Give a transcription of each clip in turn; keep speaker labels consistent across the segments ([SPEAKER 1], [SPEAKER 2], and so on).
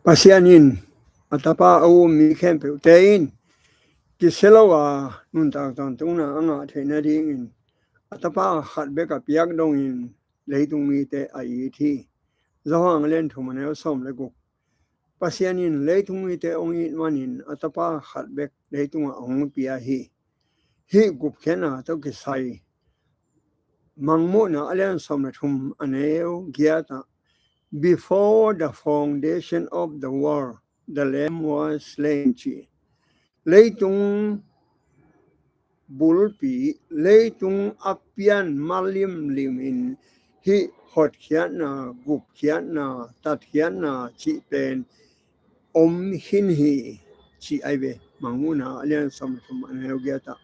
[SPEAKER 1] Pasianin atapa au mi kempe tein kiselawa nun ta ton tungna anga thena ding atapa khat be ka piak dong in leitung mi te ai thi zawang len thumane som le gu pasianin leitung mi te ong in manin atapa khat be leitung ong pia hi gup khena to ki sai mangmo na alen som le thum aneu giata. Before the foundation of the world, the Lamb was slain. Leitung bulpi, leitung apian malim limin, hi hot kiana, gup kiana, tat kiana, chi pen, hin hi, chi aive, manguna, alian som aneogiata.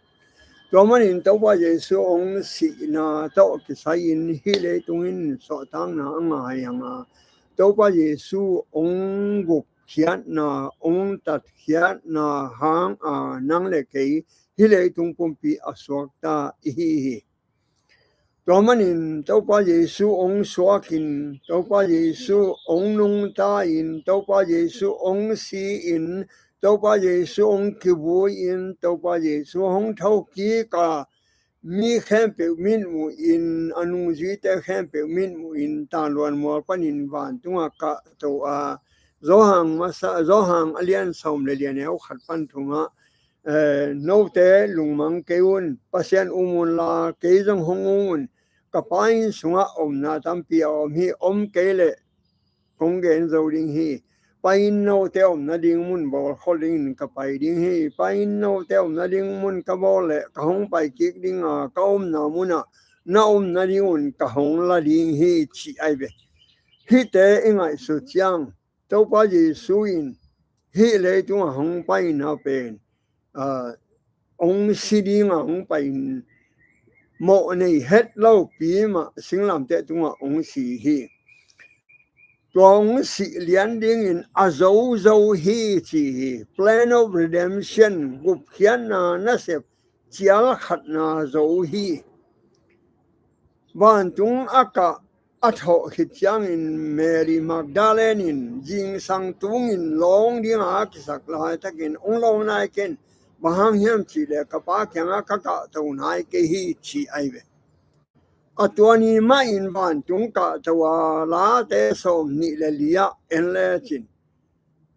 [SPEAKER 1] Tomanin tawa Yesu ong si na tao kisayin hi leitungin so tang na anga hayanga. Tawa Yesu ong gup kiat na ong tat kiat na hang nang lekei hi leitung pumpi aswakta ihi. Tomanin tawa Yesu ong swakin, tawa Yesu ong nung tain, tawa Yesu ong si in, tawa Yesu ong kibuin, tawa Yesu ong tauki ka mi kempe min mu in anung jite kempe min mu in tanluan mo panin van tunga ka to zohang alian som le lian eu khat pan tunga no te lungmang keun pasian umun la ke jong hongun kapain sunga omna tampi om hi om kele konggen zoring hi pain no te om na ding mun bol holding ka pai ding hi pain no te om na ding mun ka bol le ka hong pai kik ding ka om na muna na om na ding un ka hong la ding hi chi ai be hi te ingai su chiang to pa ji su in hi le tu hong pai na pen ong si ding hong pai mo nei het lo pi ma singlam te tu ong si hi Tuong si lian ding in azo hi chi plan of redemption gup khian na nasep chial khat na zo hi ban tung aka atho khityang in Mary Magdalene in jing sang tung in long ding a kisak lai takin ong long nai ken bahang hiam chi le ka pa kyang ka ka to nai ke hi chi ai ve Atuani ma in van tung ka tawa la te som ni le lia en le chin.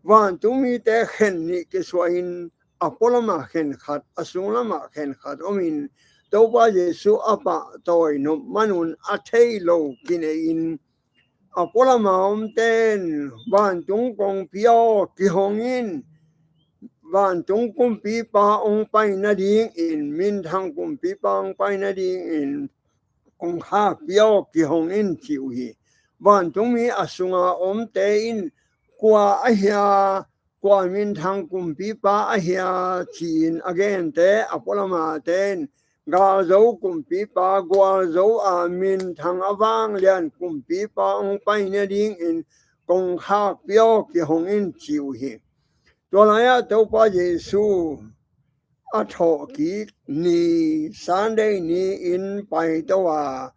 [SPEAKER 1] Van tung mi te khen ni ke swain apolama khen khat asulama khen khat omin toba Yesu apa toy no manun athei lo kine in apolama om ten van tung kong pio ki hongin van tung kum pi pa ong pai na ding in min thang kum pi pa ong pai na ding in kong ha pio ki hong in chiu hi ban tung mi asunga om te in kwa ahia kwa min thang kum pi pa ahia chin again te apolama ten ga zo kum pi pa gwa zo a min thang awang lian kum pi pa ong pai na ding in kong ha pio ki hong in chiu hi to la ya to pa Yesu atho ki ni Sunday ni in pai towa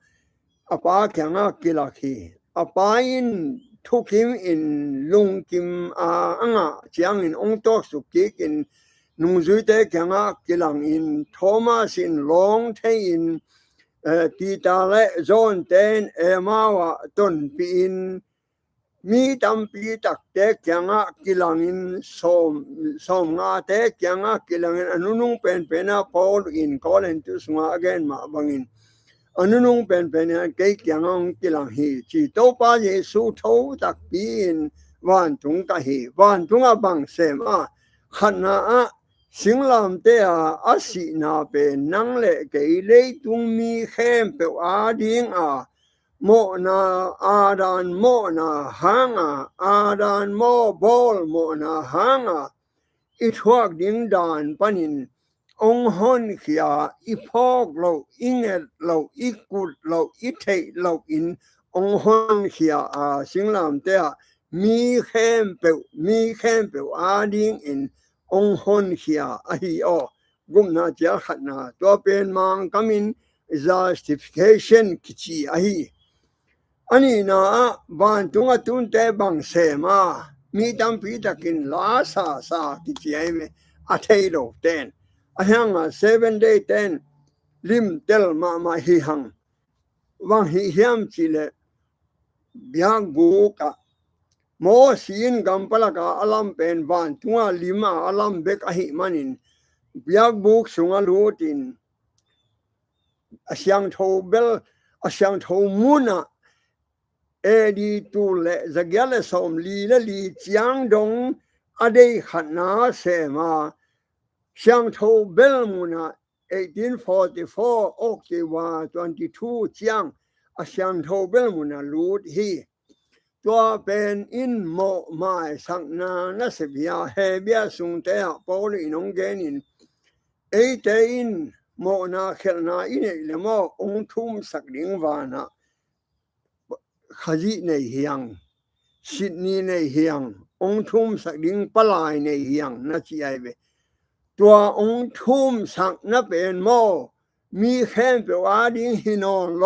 [SPEAKER 1] apa kyanga kilaki apa in took him in lung kim anga chiang in ong tok su ki in nung zui te kyanga kilang in Thomas in long te in Peter le John ten emawa ton pi in mi tam pi tak te kyanga kilang in som nga te kyanga kilang in anunung pen pena Paul in Corinthus nga again ma bangin anunung pen pena ke kyanga kilang hi chi to pa Yesu tho tak pi in van tung ka hi van tung a bang sem a khana a singlam te a si na pe nang le ke le tung mi khem pe a ding a mo na adan mo na hanga adan mo bol mo na hanga ithuak ding dan panin ong hon khia iphok lo inget lo ikut lo ithei lo in ong hon khia singlam te mi khem pe a ding in ong hon khia a hi o gumna chia khatna to pen mang kamin justification kichi a hi ani na ban tunga tun te bang sema มีตามปีตะกินลาซากิจิไอเมอะเทโลเตนอะหัง7 day 10ลิมเตลมาฮิหังวังฮิเฮียมจิเลบิยางบูกะโมซีนกัมปะละกะอลัมเป็นบานตุงาลิมาอลัมเบกอะหิมันินบิยางบูกสุงาลูตินอะเสียงโทเบลอะเสียงโทมุนะเอดีตูเลซะกะเลซอมลีเลลีจียงดงอะเดขันนาเซมาเสียงโทเบลมุนะ1844 October 22จียงอะเสียงโทเบลมุนะลูดฮีตัวเป็นอินโมไม้สักนานะสิบยาเฮเบียสุงเตะปอลินงเกนินเอเตอินโมนาเขลนาอินเลมองทุมสักดิงวานะขจิในเฮียงซิดนีในเฮียงองทุมสักดิงปลายในเฮียงนะจีไอเวตัวองทุมสักนะเป็นโมมีแค่เปวาดิงฮินอนโล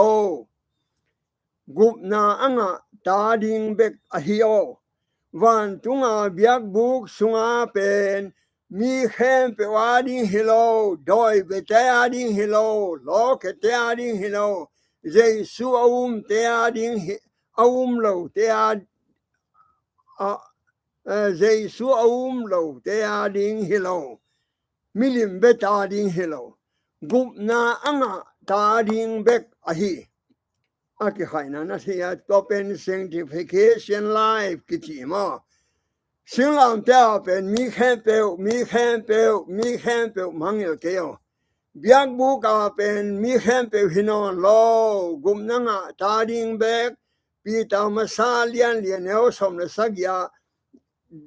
[SPEAKER 1] กุบนาอังตาดิงเบกอะฮิโอวันตุงาเบียกบุกสุงาเป็นมีแค่เปวาดิงฮิโลดอยเบเตอาดิงฮิโลโลเกเตอาดิงฮิโลเจสุอุมเตอาดิงอุมโลเตอาเจสุอุมโลเตอาดิงฮิโลมิลิมเบตาดิงฮิโลกุบนาอังตาดิงเบกอะฮิอากิไขนะนะที่ตัวเป็น sanctification life กิจิมาสิ่งเหล่านี้เป็นมีแค่เปลมังเอลเกลเบียกบุกเป็นมีแค่เปลหินอนโลกุมนังตาดิงเบกปีตามาซาเลียนเอวสมเลสักยา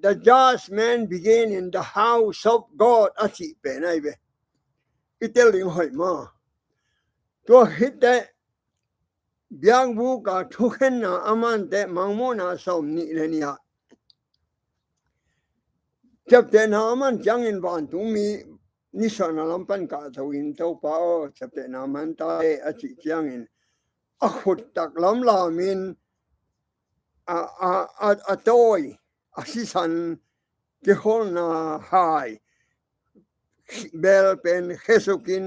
[SPEAKER 1] the just man begin in the house of God อธิเป็นไอเบอิเตลิงหอยมาตัวฮิตเตเบียงบูกาทุกเห็นนะอามันเตมังมูนาสมนิเลนียจับเตนามันจังอินบานตุมีนิสานาลัมปันกาทวินเต้าป้าจับเตนามันตายอจิจังอินอขุดตักลำลามินโตยอสิสันเกฮอลนาไฮเบลเป็นเฮสุกิน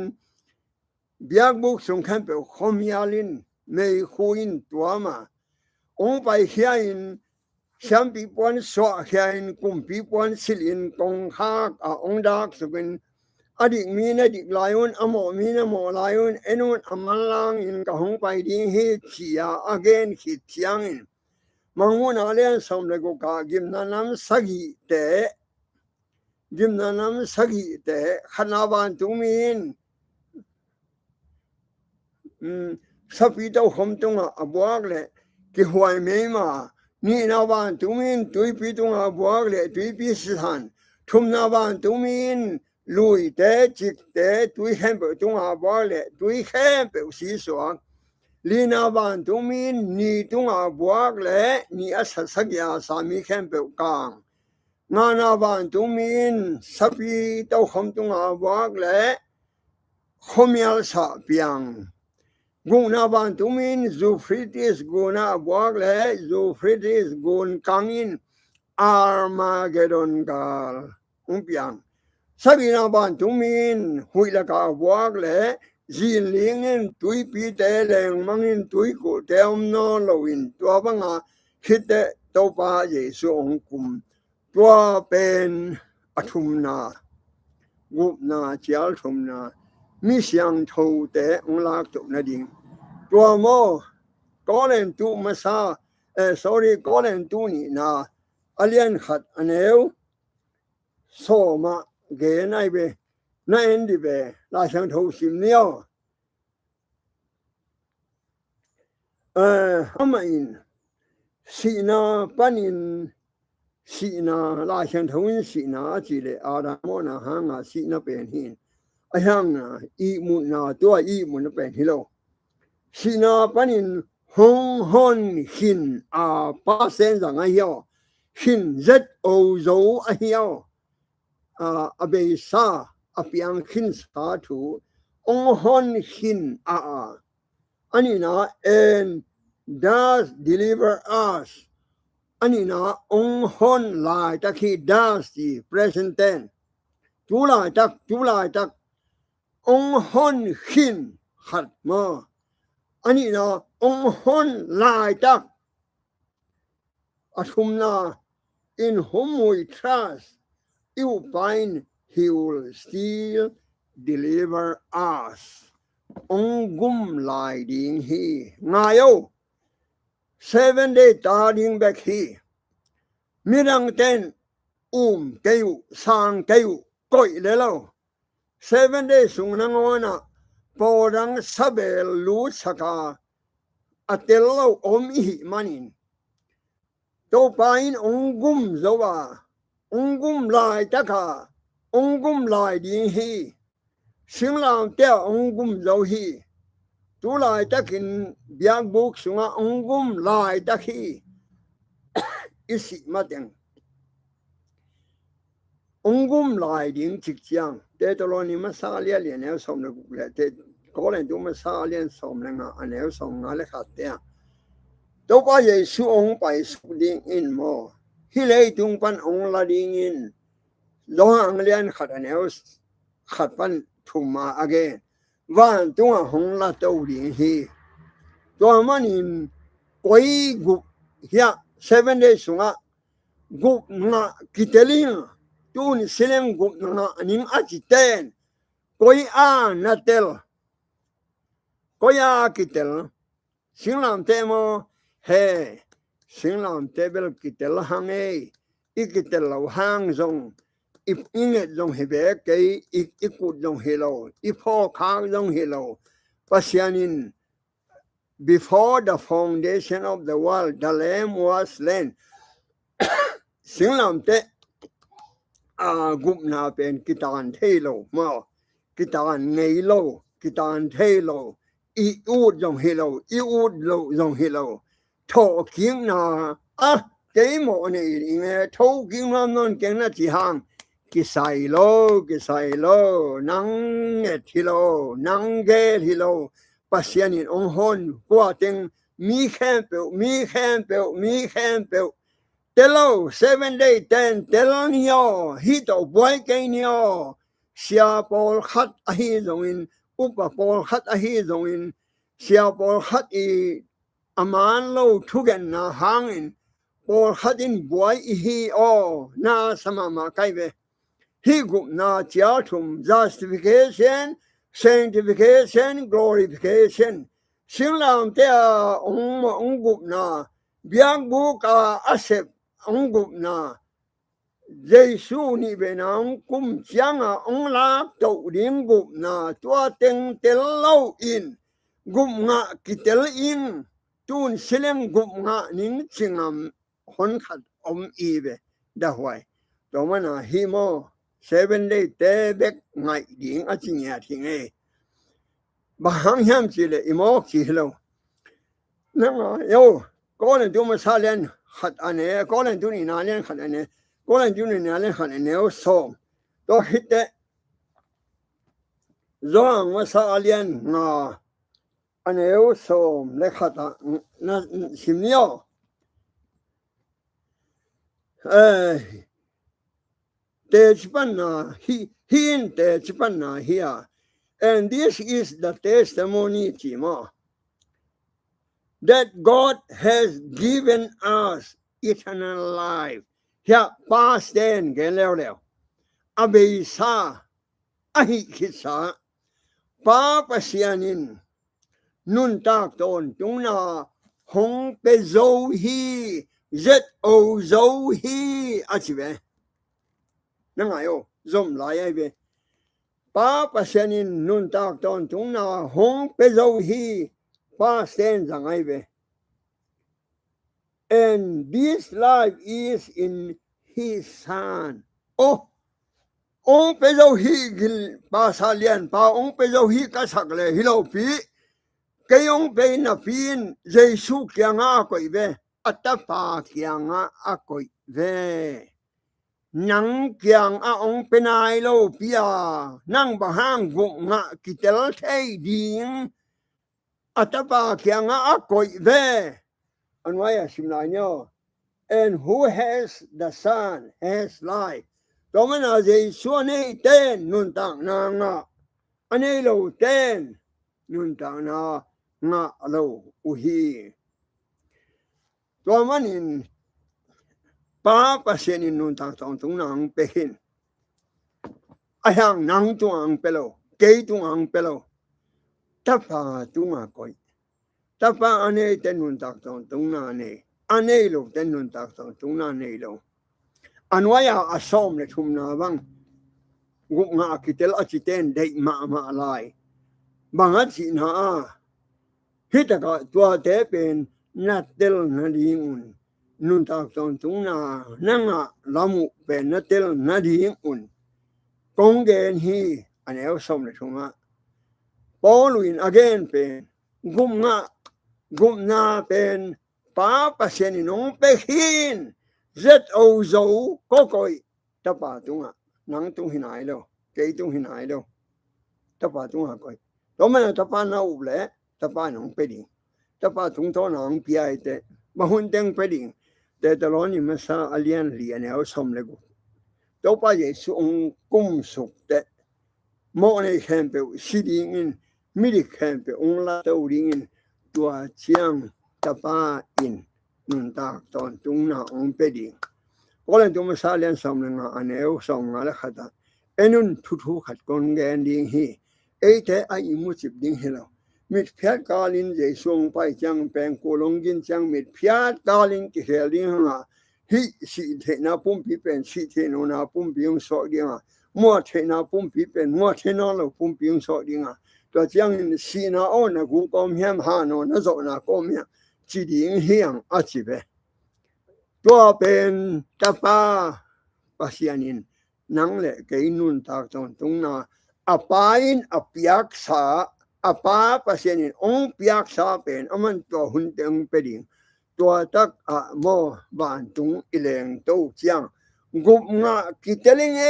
[SPEAKER 1] เบียงบุกสงคันเปคอมยาลินไม่คุยนตัวมาองไปเขียนฉันปีปวนสวะเขียนกุมปีปวนสิลินกงฮักองดักสุกินอดีตมีนดิกลายนอโมมีนโมลายนเอนุนอมัลลังอินกะหงไปดิงฮิตชียอเกนฮิตชียงอินมังมุนาเลียนสมเลกุกากิมนานำสกิเตกิมนานำสกิเตขนาบันตุมินสับปีเต้าคมตรงบวกเลยกี่หวยไม่มานี่นาบ้านตุมินตุยปีตรงบวกเลยตุยปีสถานทุมนาบ้านตุมินลุยเตจิกเตตุยแฮมเปตรงบวกเลยตุยแฮมเปสีสวงลีนาบ้านตุมินนี่ตรงบวกเลยนี่อาศัยสักยาสามีแฮมเปกลางงานาบ้านตุมินสับปีเต้าคมตรงบวกเลยขมีอัลสาเปียงกุนาบันตุมินซูฟริติสกุนาบวกเลยซูฟริติสกุนกังอินอาร์มาเกดอนกาลเปียงสับินาบันตุมินหุยละกาบวกเลยจีนลิงอินตุยปีเตเลงมังอินตุยกุเตอมโนโลวินตัวบังอาคิดเตตัวปาเยซูองคุมตัวเป็นอทุมนากุบนาเจียลทุมนามีเสียงโทเตองลากตุนาดิงตัวโมกอเลนตูมาซาsorry กอเลนตูนี่นาอเลียนขัดอันเอวโซมาเกนไอเบนายเอ็นดิเบลาเสียงโทสิมเนียวฮามาอินสีนาปันินสีนาลาเสียงโทวินสีนาจีเลอาดามนาหางาสีนาเป็นหินอายังนะอีมุนนาตัวอีมุนเป็นฮิโลสินาปันินฮงฮอนหินปาเซนจังไอเหียวหินเจ็ดโอโซไอเหียวอเบซาอเปียงหินสาธุองฮอนหินอันนี้นะ and does deliver us อันนี้นะองค์ฮอนลายตะคีดาสีเพรเซนเทนจูลายจักองค์ฮอนขินขัดมาอันนี้นะองค์ฮอนลายจักอทุมนา in whom we trust you find he will still deliver us องกุมลายดิงฮีงายโอ 7 day ตาดิงแบกฮีมิรังเตนเกยุสางเกยุก้อยเลโล 7 day สุงนังโอนะปอรังสเบลลูสกาอเตลโลอมอิมันินโตปาอินองกุมโซวาองกุมลายตะคาองกุมลายดิงฮีสิงลางเตองกุมโซฮีตูลายตะกินเบียงบุกสุงองกุมลายตะคีอิสิมาเตงองกุมลายดิงจิกจังเตตโลนิมาซาเลียเลียนเอสอมนะกุเลเตโกเลนตูมาซาเลียนสอมนะงาอันเอสอมงาเลขัดเตโตปาเยซูองไปสุดิงอินโมฮิเลตุงปันองลาดิงอินโลหังเลียนขัดอันเอสขัดปันทุมาอเกนวันตัวหงละตัวดิงฮีตัวมันอินกวยกุเฮีย7 days สุงะกุงะกิเตลิงตูนเซเลงกุงะนิงอาจิเตนกวยอานาเตลกวยอากิเตลสิงลามเตโมเฮสิงลามเตเบลกิเตลหังเออีกิเตลหังซงอิงจงเฮเบกอีกุดจงเฮโลอีพ่อค้างจงเฮโลปัสยานิน before the foundation of the world the lamb was slain สิงลำเตกุมนาเป็นกิตานเทโลมากิตานเงโลกิตานเทโลอีอูดจงเฮโลอีอูดโลจงเฮโลโทกิงนาเกมโอนี่อิงโทกิงนานนเกงนาจิฮังกิไซโลนังเงทิโลนังเกทิโลปัสยานินองฮอนกว่าเต็งมีแคมเปลเตโล7 day 10 เตโลนิโอฮิโตบวยเกนิโอเสียปอลขัดอหิจงอินอุปปอลขัดอหิจงอินเสียปอลขัดอีอามานโลทุกันนาหังอินปอลขัดอินบวยอีฮีโอนาสมามาไกเวhe gup na tiatum justification sanctification glorification singlam te ong gup na biang bu ka asep ong gup na jesu ni benang kum chianga ong la to dim gup na tua teng tel lo in gup nga kitel in tun sileng gup nga ning chingam hon khat om ibe da hwai to mana hi mo 7 day เตเบกไงดิงอจิญาทิงเอบะหังยามจิเลอิโมกิโลนั่งโยก็เลยดูมาซาเลนขัดอันเนก็เลยดูนี่นาเลนขัดอันเนก็เลยดูนี่นาเลนขัดอันเนโอโซตัวฮิตเตร้องมาซาเลนนาอันเนโอโซเลขัดนะชิมเนียวTejpanna, he in Tejpanna here. And this is the testimony, Tima, that God has given us eternal life. Here, past then, Geleo, Abisa, Ahikisa, Papasianin, Nuntakton, Tuna, Hong Pezohi, Zohi, Achive. Nangayo, Zom Laibe. Papa Senin Nuntak Don Tuna, Hong Pezohi, past tense Angaibe. And this life is in his son. Oh, Ong Pezohi Gil Pasalian, Pa Ong Pezohi Kasakle, Hilopi, Kayong Pay na Pin, Jesu Kianga Koibe, Atapa Kianga Akoibe. Nang kiang aong penay lo pia nang bahang gong nga kitel tay ding atapa kiang akoy ve anwaya simla nyo and who has the son has life ตัวมันอาจจะส่วนนี้เต้นนุนต่างนางะอันนี้เราเต้นนุนต่างนางะเราอุฮีตัวมันอินป้าประเสนินนุนต่างตรงนางเปหินอายังนางตัวอังเปโลเกยตัวอังเปโลทับพาตัวก้อยทับพาอันนี้เต้นนุนต่างตรงนานี่อันนี้เราเต้นนุนต่างตรงนานี่เราอันว่าอย่าอาสมเลยทุมนาบังกุงาคิเตลอจิเตนได้มาลายบางอาทิตย์นะฮิตก็ตัวเตเป็นนัดเตลนาดีอุนนุนตากตรงนานังะลามุเป็นนัดเตลนาดีอุนกงเกนฮีอันนี้อาสมเลยทุมปอลุยน again เป็นกุมนาเป็นป้าปัสเซนินงเปหินZO zo kokoi tapa tunga nang tung hinai lo kei tung hinai lo tapa tunga koi to man tapa na uble tapa nang peding tapa tung to nang piai te mahun teng peding te taloni masa alien lian au som le gu to pa ye su ong kum suk te mo ne khampe siding in midi khampe ong la to ring in tua chiang tapa in nun tak ton tung na ong pedi kolen tu masalian somnga aneu songa la khata enun thu khat kon gen ding hi eite ai imuchip ding helo mit phiat kalin je song pai chang peng kolongin chang mit phiat kalin ki heling ha hi si the na pum pi pen si the no na pum biung so ding mo the na pum pi pen mo the no lo pum biung so ding to chang si na on na gu kom hem ha no na zo na kom ya chỉ điển hiang ở chỉ vềตัวเป็นตาป้าปัสยานินนังเลยเกยนุนตากตรงนาอปาอินอปิยักษาอปาปัสยานินองปิยักษาเป็นอมันตัวหุ่นเต็งเปดิงตัวตักโมบานตุงอิเลงโตเจียงกุบงะกิเตลิงเอ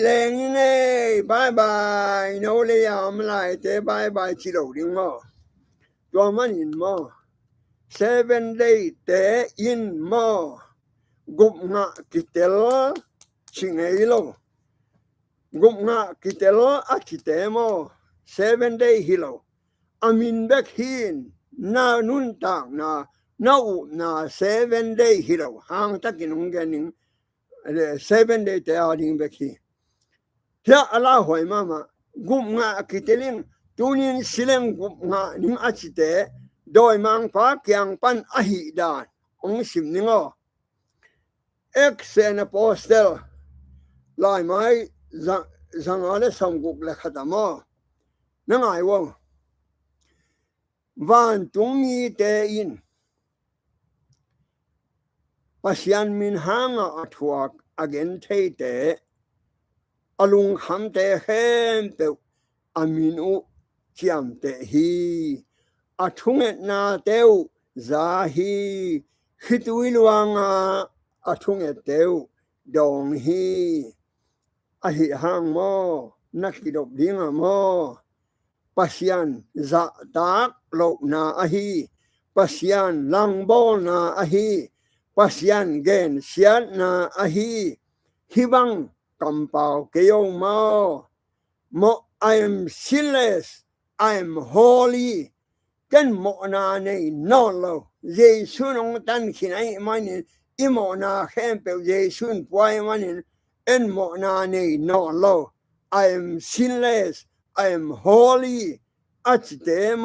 [SPEAKER 1] เลงเอบายบายโนเลยามไลเตบายบายชิโลดิงโมตัวมันอินโม7 day te in mo gup nga kitel singelo gup nga kitel akitemo 7 day hilo amin bek hin na nun tak na u na 7 day hilo hang takinung ganing 7 day te ading bek hi ya ala hoi mama gup nga kiteling tunin sileng gup nga ning achiteโดยมังพาเกียงปันอหิดานองสิมนิงเอ็กเซนโปสเตลลายไม้สังอาเลสมกุกเลขตามอนั่งไงวะวันตุงมีเตอินปัสยันมินหางอัทวักอเกนเทเตอลุงคำเตเฮมเตอามินุเจียมเตฮีathunget na teu zahi khituilwanga athunget teu dong hi ahi hang mo nakidop dinga mo pasyan za tak lo na ahi pasyan langbol na ahi pasyan gen sian na ahi hibang kampau keyong mo I am sinless I am holyกันหมอนาในนอนเราเยซูนองตันขินไอมันอิหมอนาแค่เปเยซูนปวยมันเอ็นหมอนาในนอนเรา I am sinless I am holy อัจเตโม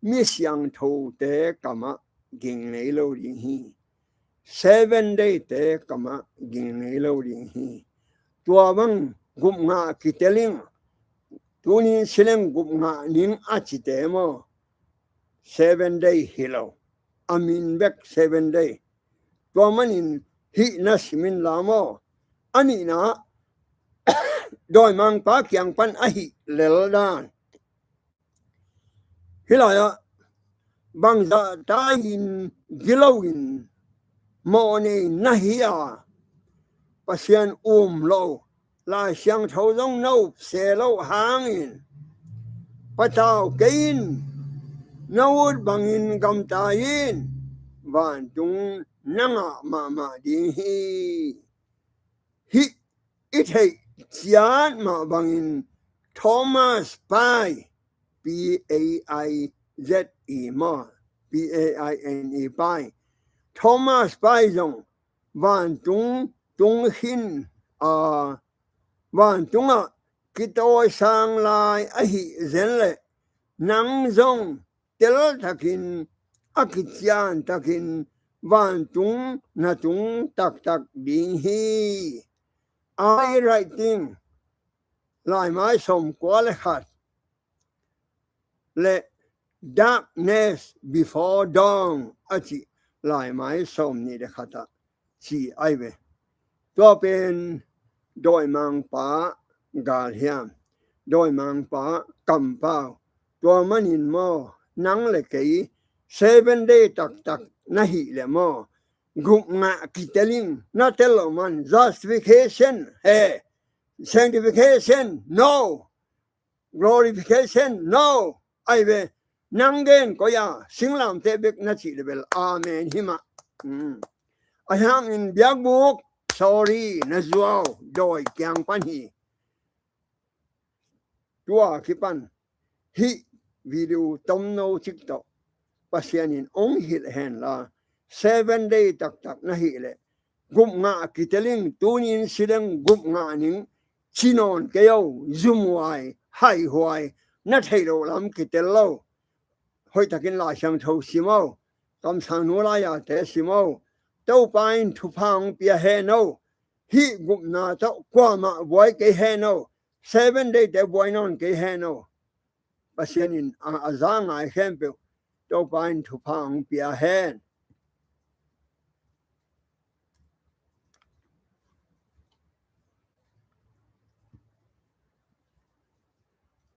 [SPEAKER 1] มิสยังโทเตกะมะกิงในโลดิฮี7 day เตกะมะกิงในโลดิฮีตัวมังกุมงากิเตลิงตัวนี้เสลงกุบงานิงอาจิเตโม7 day hilo amin bek 7 day ตัวมันอินฮินัสมินลามออันนี้นะโดยมังปาเกียงปันอหิเลลดานฮิลายะบางจะตายินกิโลวินโมเนนะฮิยาปัสยันโลลาเชียงเท่าต้องโนเสลหางอินปะเจ้ากินนวดบังอินกำตายิน van tung nanga ma ding hi it hey chian ma bangin Thomas Pai P-A-I-Z-E ma P-A-I-N-E Pai Thomas Pai jong van tung hin van tunga kitoi sang lai a hi zen le nang zong tel takin akichian takin van tung na tung tak ding hi I writing lai mai som kwa le khat le darkness before dawn achi lai mai som ni de khata chi ai ve to pen doi mang pa gal hiam doi mang pa kam pao to manin mo nang le kei 7 day tak na hi le mo gup nga kiteling na telo man justification sanctification no glorification no ai ve nang gen ko ya singlam te bek na chi le bel amen hima I ham in biak buk sorry na zuaw doi kyang pan hi tua kipan hi video tom no tiktok pasianin ong hil hen la 7 day tak na hi le gup nga kiteling tunin sidang gup nga ning chinon kayo zumwai hai huai na thailo lam kitelo hoi takin la sang tho simo kam sang no la ya te simo tau pain thu phang pia he no hi gup na ta kwa ma boy ke he no 7 day te boy non ke he no pasianin azang ai khem pe tau pain thu phang pia he